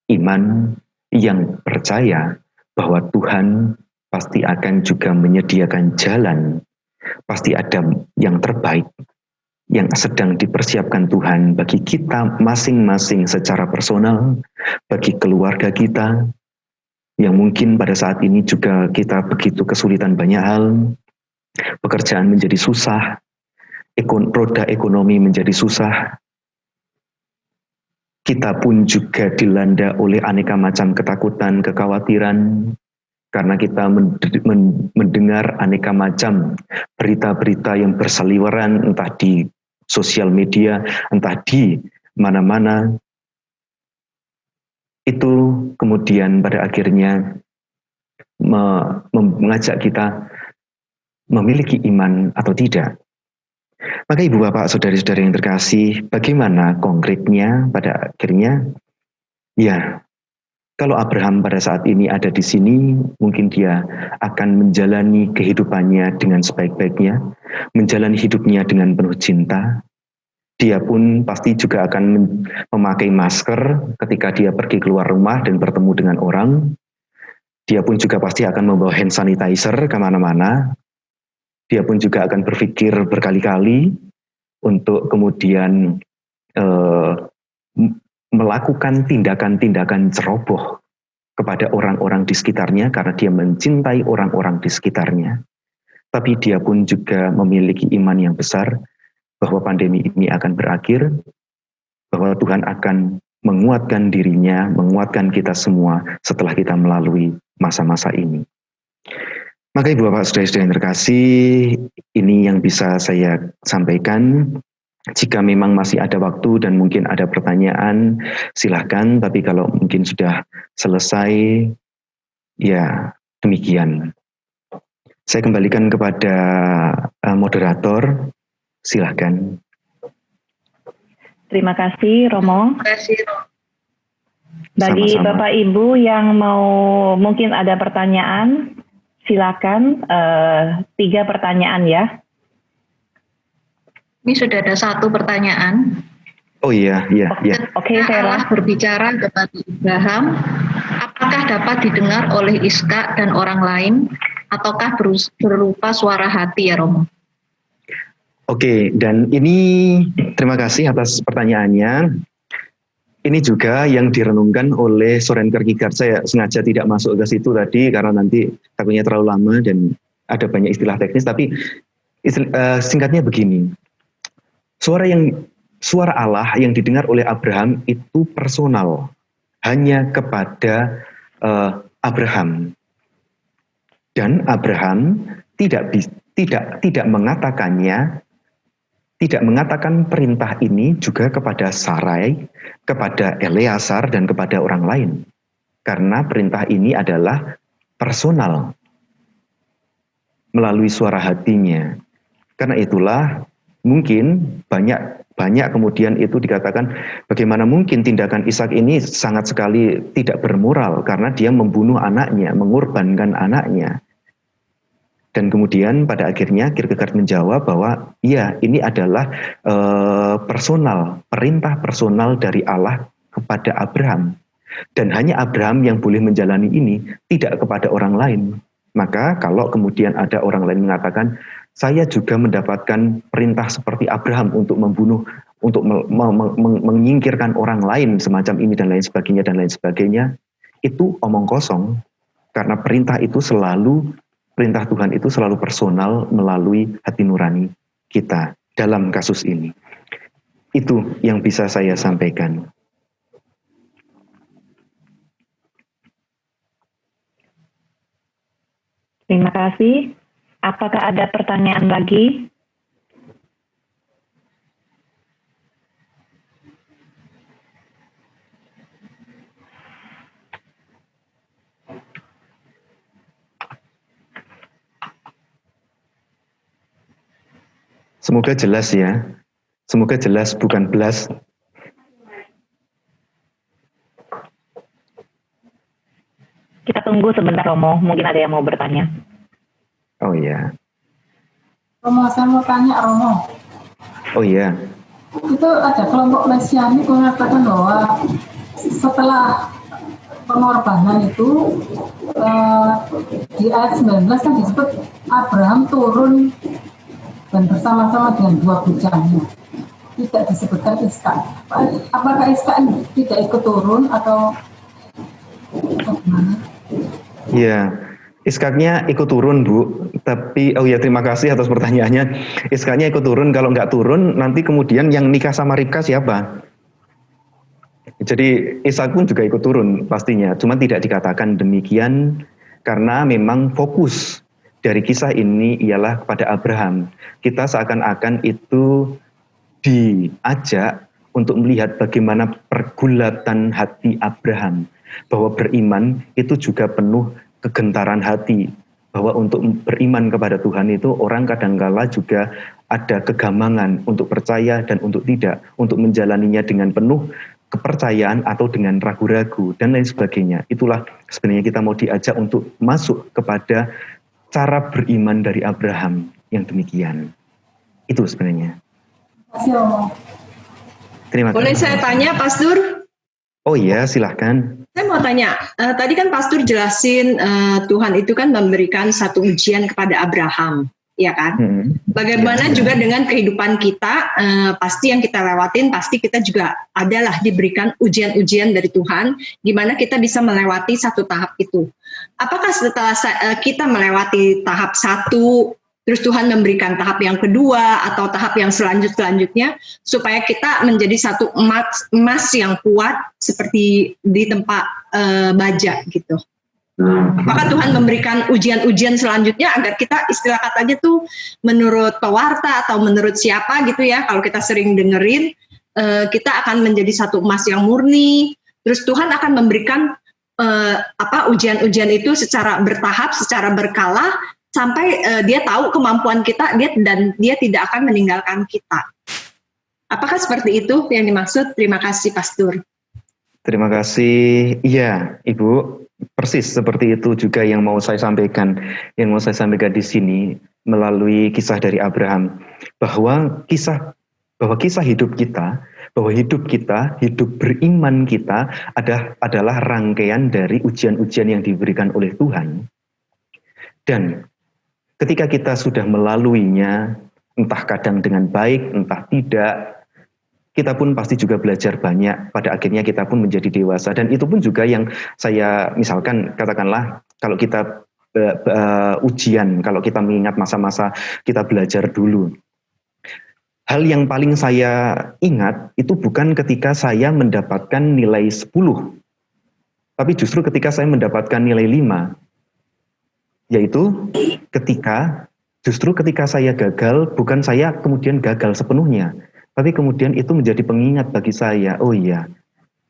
S3: Iman yang percaya bahwa Tuhan pasti akan juga menyediakan jalan, pasti ada yang terbaik yang sedang dipersiapkan Tuhan bagi kita masing-masing secara personal, bagi keluarga kita, yang mungkin pada saat ini juga kita begitu kesulitan banyak hal, pekerjaan menjadi susah, roda ekonomi menjadi susah, kita pun juga dilanda oleh aneka macam ketakutan, kekhawatiran, karena kita mendengar aneka macam berita-berita yang berseliweran, entah di sosial media, entah di mana-mana. Itu kemudian pada akhirnya mengajak kita memiliki iman atau tidak. Maka Ibu Bapak, Saudari-saudari yang terkasih, bagaimana konkretnya pada akhirnya? Ya, kalau Abraham pada saat ini ada di sini, mungkin dia akan menjalani kehidupannya dengan sebaik-baiknya, menjalani hidupnya dengan penuh cinta. Dia pun pasti juga akan memakai masker ketika dia pergi keluar rumah dan bertemu dengan orang. Dia pun juga pasti akan membawa hand sanitizer kemana-mana. Dia pun juga akan berpikir berkali-kali untuk kemudian melakukan tindakan-tindakan ceroboh kepada orang-orang di sekitarnya karena dia mencintai orang-orang di sekitarnya. Tapi dia pun juga memiliki iman yang besar bahwa pandemi ini akan berakhir, bahwa Tuhan akan menguatkan dirinya, menguatkan kita semua setelah kita melalui masa-masa ini. Maka Ibu Bapak Saudara-saudari yang terkasih, ini yang bisa saya sampaikan. Jika memang masih ada waktu dan mungkin ada pertanyaan, silahkan. Tapi kalau mungkin sudah selesai, ya demikian. Saya kembalikan kepada moderator. Silahkan.
S4: Terima kasih, Romo. Bagi
S3: Sama-sama.
S4: Bapak Ibu yang mau mungkin ada pertanyaan, silakan. 3 pertanyaan ya.
S5: Ini sudah ada 1 pertanyaan.
S3: Oh iya.
S4: Oke,
S5: Allah
S4: Vera.
S5: berbicara kepada Abraham, apakah dapat didengar oleh Ishak dan orang lain, ataukah berupa suara hati ya Romo?
S3: Oke, dan ini terima kasih atas pertanyaannya. Ini juga yang direnungkan oleh Soren Kierkegaard. Saya sengaja tidak masuk ke situ tadi karena nanti takutnya terlalu lama dan ada banyak istilah teknis. Tapi singkatnya begini, suara Allah yang didengar oleh Abraham itu personal, hanya kepada Abraham. Dan Abraham tidak mengatakannya. Tidak mengatakan perintah ini juga kepada Sarai, kepada Eleazar, dan kepada orang lain. Karena perintah ini adalah personal, melalui suara hatinya. Karena itulah mungkin banyak kemudian itu dikatakan bagaimana mungkin tindakan Ishak ini sangat sekali tidak bermoral karena dia membunuh anaknya, mengorbankan anaknya. Dan kemudian pada akhirnya Kierkegaard menjawab bahwa ya ini adalah perintah personal dari Allah kepada Abraham. Dan hanya Abraham yang boleh menjalani ini, tidak kepada orang lain. Maka kalau kemudian ada orang lain mengatakan, saya juga mendapatkan perintah seperti Abraham untuk membunuh, untuk menyingkirkan orang lain semacam ini dan lain sebagainya, itu omong kosong. Karena perintah Tuhan itu selalu personal melalui hati nurani kita dalam kasus ini. Itu yang bisa saya sampaikan.
S4: Terima kasih. Apakah ada pertanyaan lagi?
S3: Semoga jelas ya. Semoga jelas bukan belas.
S4: Kita tunggu sebentar, Romo. Mungkin ada yang mau bertanya.
S3: Oh iya.
S2: Romo, saya mau tanya Romo.
S3: Oh iya.
S6: itu ada kelompok Mesianik mengatakan bahwa setelah pengorbanan itu di ayat 19 kan disebut Abraham turun dan bersama-sama dengan dua bujangnya. Tidak disebutkan Ishak. Apakah Ishak tidak ikut turun atau bagaimana?
S3: Ya, Iskaknya ikut turun, Bu. Tapi, oh ya, terima kasih atas pertanyaannya. Iskaknya ikut turun. Kalau nggak turun, nanti kemudian yang nikah sama Ribka siapa? Jadi Ishak pun juga ikut turun pastinya. Cuma tidak dikatakan demikian karena memang fokus dari kisah ini ialah kepada Abraham. Kita seakan-akan itu diajak untuk melihat bagaimana pergulatan hati Abraham. Bahwa beriman itu juga penuh kegentaran hati. Bahwa untuk beriman kepada Tuhan itu orang kadangkala juga ada kegamangan untuk percaya dan untuk tidak. Untuk menjalaninya dengan penuh kepercayaan atau dengan ragu-ragu dan lain sebagainya. Itulah sebenarnya kita mau diajak untuk masuk kepada cara beriman dari Abraham yang demikian. Itu sebenarnya. Terima kasih.
S7: Boleh saya tanya, Pastor?
S3: Oh iya, silahkan.
S7: Saya mau tanya, tadi kan Pastor jelasin Tuhan itu kan memberikan satu ujian kepada Abraham, ya kan? Bagaimana juga dengan kehidupan kita, pasti yang kita lewatin, pasti kita juga adalah diberikan ujian-ujian dari Tuhan, gimana kita bisa melewati satu tahap itu. Apakah setelah kita melewati tahap satu, terus Tuhan memberikan tahap yang kedua atau tahap yang selanjutnya supaya kita menjadi satu emas yang kuat seperti di tempat baja gitu. Apakah Tuhan memberikan ujian-ujian selanjutnya agar kita istilah katanya tuh menurut pewarta atau menurut siapa gitu ya, kalau kita sering dengerin kita akan menjadi satu emas yang murni, terus Tuhan akan memberikan ujian-ujian itu secara bertahap, secara berkala sampai dia tahu kemampuan kita dan dia tidak akan meninggalkan kita. Apakah seperti itu yang dimaksud? Terima kasih, Pastor.
S3: Terima kasih. Iya, Ibu. Persis seperti itu juga yang mau saya sampaikan. Yang mau saya sampaikan di sini melalui kisah dari Abraham. Bahwa kisah hidup kita, hidup beriman kita adalah rangkaian dari ujian-ujian yang diberikan oleh Tuhan. Dan ketika kita sudah melaluinya, entah kadang dengan baik, entah tidak, kita pun pasti juga belajar banyak. Pada akhirnya kita pun menjadi dewasa. Dan itu pun juga yang saya misalkan, katakanlah, kalau kita ujian, kalau kita mengingat masa-masa kita belajar dulu. Hal yang paling saya ingat itu bukan ketika saya mendapatkan nilai 10, tapi justru ketika saya mendapatkan nilai 5. Yaitu ketika saya gagal, bukan saya kemudian gagal sepenuhnya, tapi kemudian itu menjadi pengingat bagi saya, oh iya,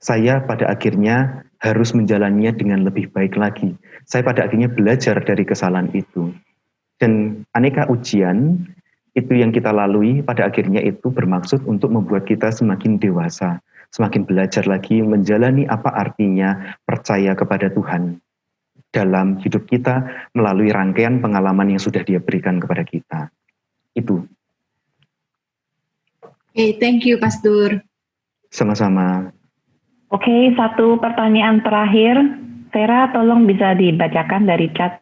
S3: saya pada akhirnya harus menjalannya dengan lebih baik lagi. Saya pada akhirnya belajar dari kesalahan itu. Dan aneka ujian itu yang kita lalui pada akhirnya itu bermaksud untuk membuat kita semakin dewasa, semakin belajar lagi menjalani apa artinya percaya kepada Tuhan dalam hidup kita melalui rangkaian pengalaman yang sudah Dia berikan kepada kita. Itu.
S7: Oke, thank you, Pastor.
S3: Sama-sama.
S4: Oke, satu pertanyaan terakhir. Vera, tolong bisa dibacakan dari chat.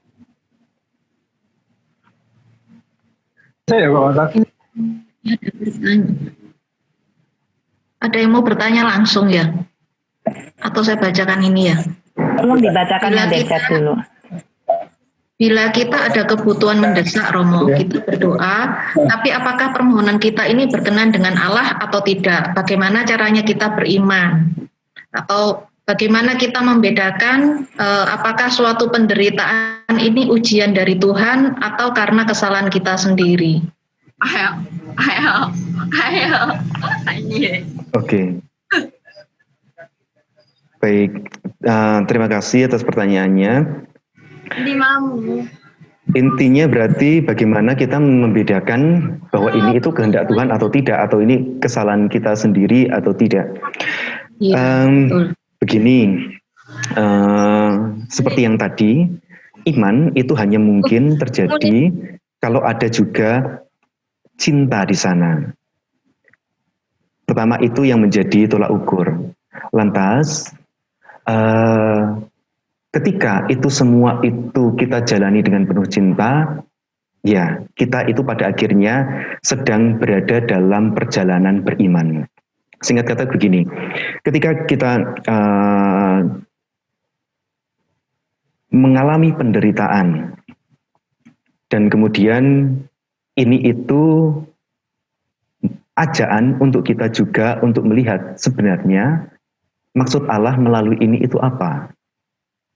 S5: Ada yang mau bertanya langsung ya? Atau saya bacakan ini ya?
S4: Tolong dibacakan dari chat dulu.
S5: Bila kita ada kebutuhan mendesak, Romo, kita berdoa, tapi apakah permohonan kita ini berkenan dengan Allah atau tidak? Bagaimana caranya kita beriman? Atau bagaimana kita membedakan apakah suatu penderitaan ini ujian dari Tuhan atau karena kesalahan kita sendiri?
S3: Oke. Baik, terima kasih atas pertanyaannya. Intinya berarti bagaimana kita membedakan bahwa ini itu kehendak Tuhan atau tidak, atau ini kesalahan kita sendiri atau tidak. Begini, seperti yang tadi, iman itu hanya mungkin terjadi kalau ada juga cinta di sana. Pertama itu yang menjadi tolak ukur. Lantas ketika itu semua itu kita jalani dengan penuh cinta, ya kita itu pada akhirnya sedang berada dalam perjalanan beriman. Singkat kata begini, ketika kita mengalami penderitaan dan kemudian ini itu ajaan untuk kita juga untuk melihat sebenarnya maksud Allah melalui ini itu apa.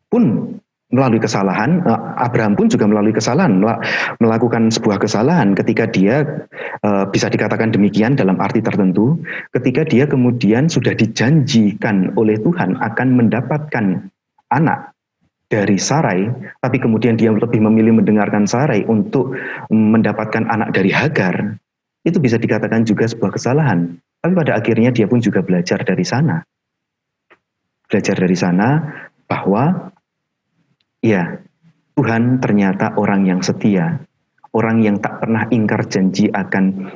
S3: Pun melalui kesalahan, Abraham pun juga melalui kesalahan, melakukan sebuah kesalahan ketika dia bisa dikatakan demikian dalam arti tertentu, ketika dia kemudian sudah dijanjikan oleh Tuhan akan mendapatkan anak dari Sarai, tapi kemudian dia lebih memilih mendengarkan Sarai untuk mendapatkan anak dari Hagar, itu bisa dikatakan juga sebuah kesalahan. Tapi pada akhirnya dia pun juga belajar dari sana. Belajar dari sana bahwa ya, Tuhan ternyata orang yang setia, orang yang tak pernah ingkar janji akan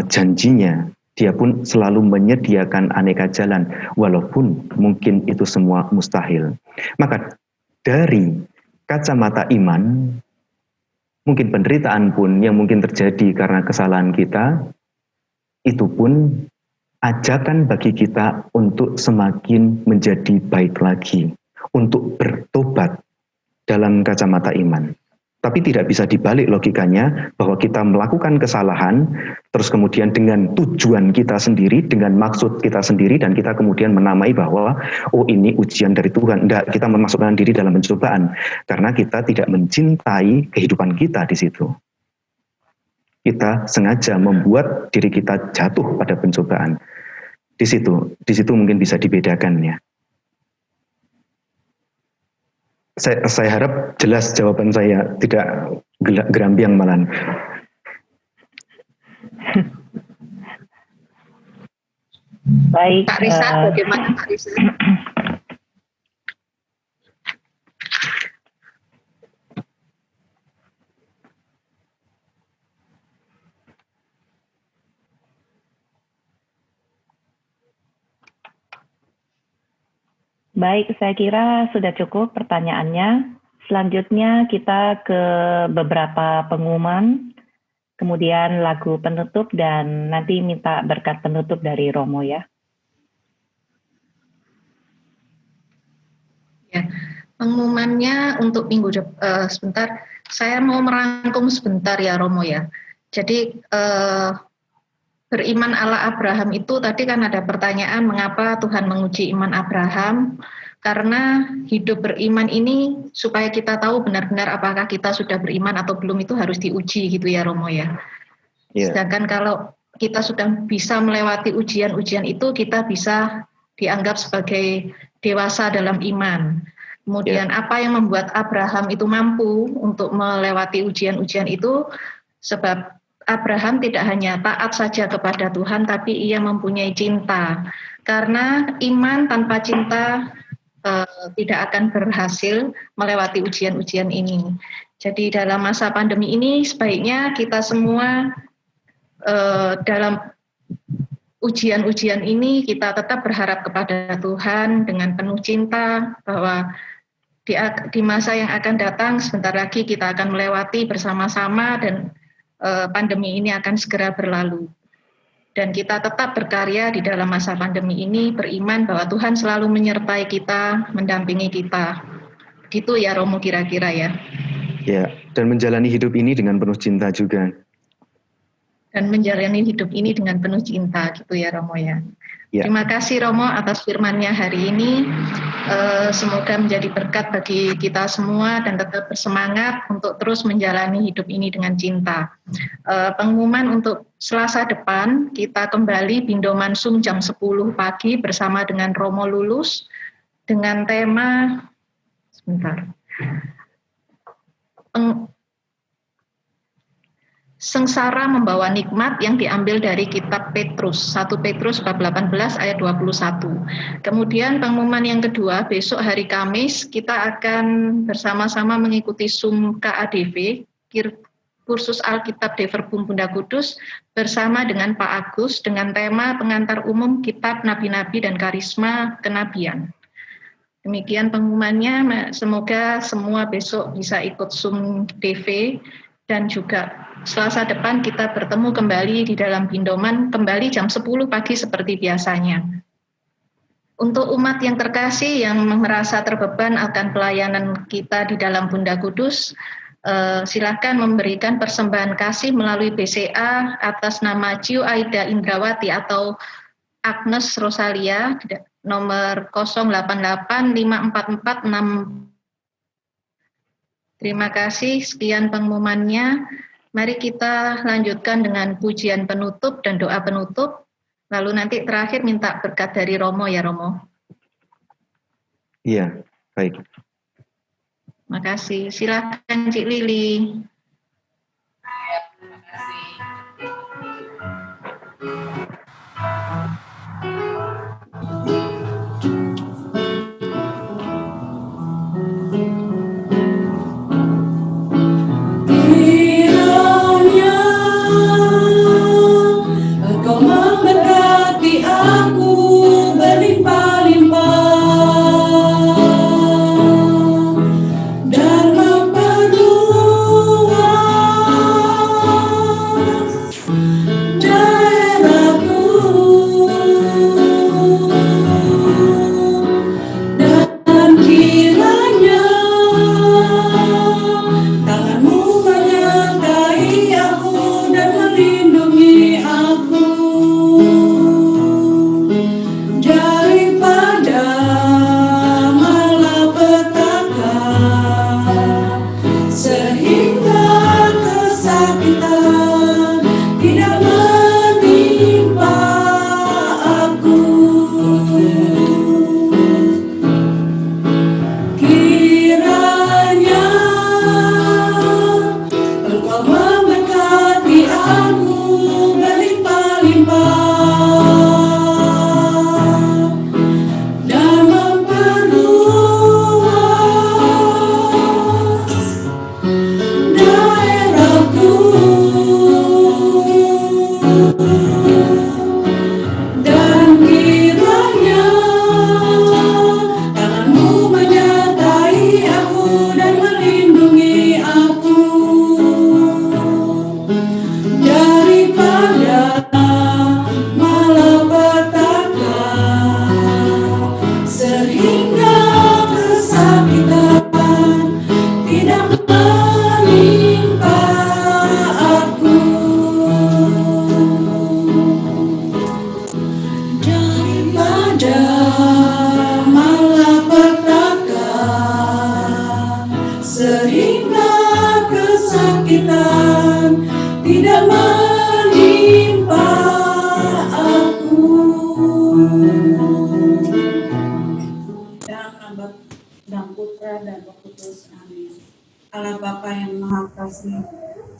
S3: janjinya. Dia pun selalu menyediakan aneka jalan, walaupun mungkin itu semua mustahil. Maka dari kacamata iman, mungkin penderitaan pun yang mungkin terjadi karena kesalahan kita, itu pun ajakan bagi kita untuk semakin menjadi baik lagi, untuk bertobat dalam kacamata iman. Tapi tidak bisa dibalik logikanya bahwa kita melakukan kesalahan, terus kemudian dengan tujuan kita sendiri, dengan maksud kita sendiri, dan kita kemudian menamai bahwa, oh ini ujian dari Tuhan. Tidak, kita memasukkan diri dalam pencobaan, karena kita tidak mencintai kehidupan kita di situ. Kita sengaja membuat diri kita jatuh pada pencobaan. Di situ mungkin bisa dibedakan ya. Saya harap jelas jawaban saya, tidak gerambiang malah.
S4: Baik.
S5: Pak Risa, bagaimana Pak Risa?
S4: Baik, saya kira sudah cukup pertanyaannya. Selanjutnya kita ke beberapa pengumuman, kemudian lagu penutup, dan nanti minta berkat penutup dari Romo ya.
S5: Ya, pengumumannya untuk minggu depan, sebentar, saya mau merangkum sebentar ya Romo ya. Jadi beriman ala Abraham itu tadi kan ada pertanyaan mengapa Tuhan menguji iman Abraham, karena hidup beriman ini supaya kita tahu benar-benar apakah kita sudah beriman atau belum itu harus diuji gitu ya Romo ya. Yeah. Sedangkan kalau kita sudah bisa melewati ujian-ujian itu, kita bisa dianggap sebagai dewasa dalam iman. Kemudian apa yang membuat Abraham itu mampu untuk melewati ujian-ujian itu, sebab Abraham tidak hanya taat saja kepada Tuhan, tapi ia mempunyai cinta. Karena iman tanpa cinta tidak akan berhasil melewati ujian-ujian ini. Jadi dalam masa pandemi ini sebaiknya kita semua dalam ujian-ujian ini kita tetap berharap kepada Tuhan dengan penuh cinta, bahwa di masa yang akan datang sebentar lagi kita akan melewati bersama-sama dan pandemi ini akan segera berlalu. Dan kita tetap berkarya di dalam masa pandemi ini, beriman bahwa Tuhan selalu menyertai kita, mendampingi kita. Begitu ya Romo kira-kira ya.
S3: Ya, dan menjalani hidup ini dengan penuh cinta juga.
S5: Dan menjalani hidup ini dengan penuh cinta, gitu ya Romo ya. Terima kasih Romo atas firman-Nya hari ini. Semoga menjadi berkat bagi kita semua dan tetap bersemangat untuk terus menjalani hidup ini dengan cinta. Pengumuman untuk Selasa depan, kita kembali Bindo Mansum jam 10 pagi bersama dengan Romo Lulus dengan tema Sengsara membawa nikmat, yang diambil dari kitab Petrus, 1 Petrus bab 18 ayat 21. Kemudian pengumuman yang kedua, besok hari Kamis kita akan bersama-sama mengikuti Zoom KADV, kursus Alkitab De Verbum Bunda Kudus bersama dengan Pak Agus dengan tema pengantar umum Kitab Nabi-Nabi dan Karisma Kenabian. Demikian pengumumannya, semoga semua besok bisa ikut Zoom TV dan juga Selasa depan kita bertemu kembali di dalam Bindoman kembali jam 10 pagi seperti biasanya. Untuk umat yang terkasih yang merasa terbeban akan pelayanan kita di dalam Bunda Kudus, silakan memberikan persembahan kasih melalui BCA atas nama Ciu Aida Indrawati atau Agnes Rosalia nomor 088544 Terima kasih, sekian pengumumannya. Mari kita lanjutkan dengan pujian penutup dan doa penutup. Lalu nanti terakhir minta berkat dari Romo ya Romo.
S3: Iya, baik.
S5: Makasih. Silakan Cik Lili.
S2: Terima kasih.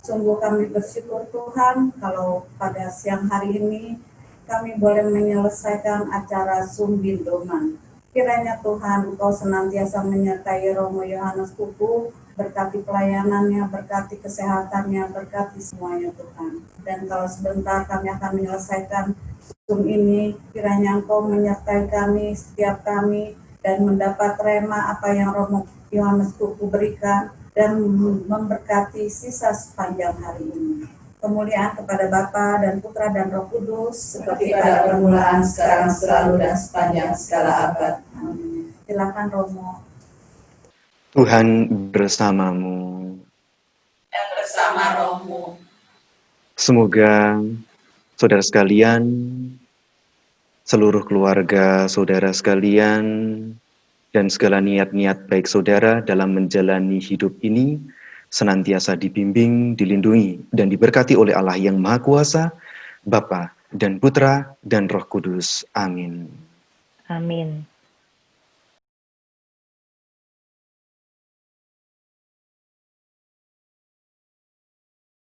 S1: Sungguh kami bersyukur Tuhan kalau pada siang hari ini kami boleh menyelesaikan acara Zoom Bindoman. Kiranya Tuhan Engkau senantiasa menyertai Romo Yohanes Kuku, berkati pelayanannya, berkati kesehatannya, berkati semuanya Tuhan. Dan kalau sebentar kami akan menyelesaikan Zoom ini, kiranya Engkau menyertai kami, setiap kami, dan mendapat rema apa yang Romo Yohanes Kuku berikan, dan memberkati sisa sepanjang hari ini. Kemuliaan kepada Bapa dan Putra dan Roh Kudus,
S2: seperti pada permulaan, sekarang, selalu, dan sepanjang segala abad.
S1: Amin. Silakan Romo.
S3: Tuhan bersamamu.
S2: Dan bersama rohmu.
S3: Semoga saudara sekalian, seluruh keluarga saudara sekalian, dan segala niat-niat baik saudara dalam menjalani hidup ini senantiasa dibimbing, dilindungi, dan diberkati oleh Allah yang Maha Kuasa, Bapa dan Putra dan Roh Kudus. Amin.
S4: Amin.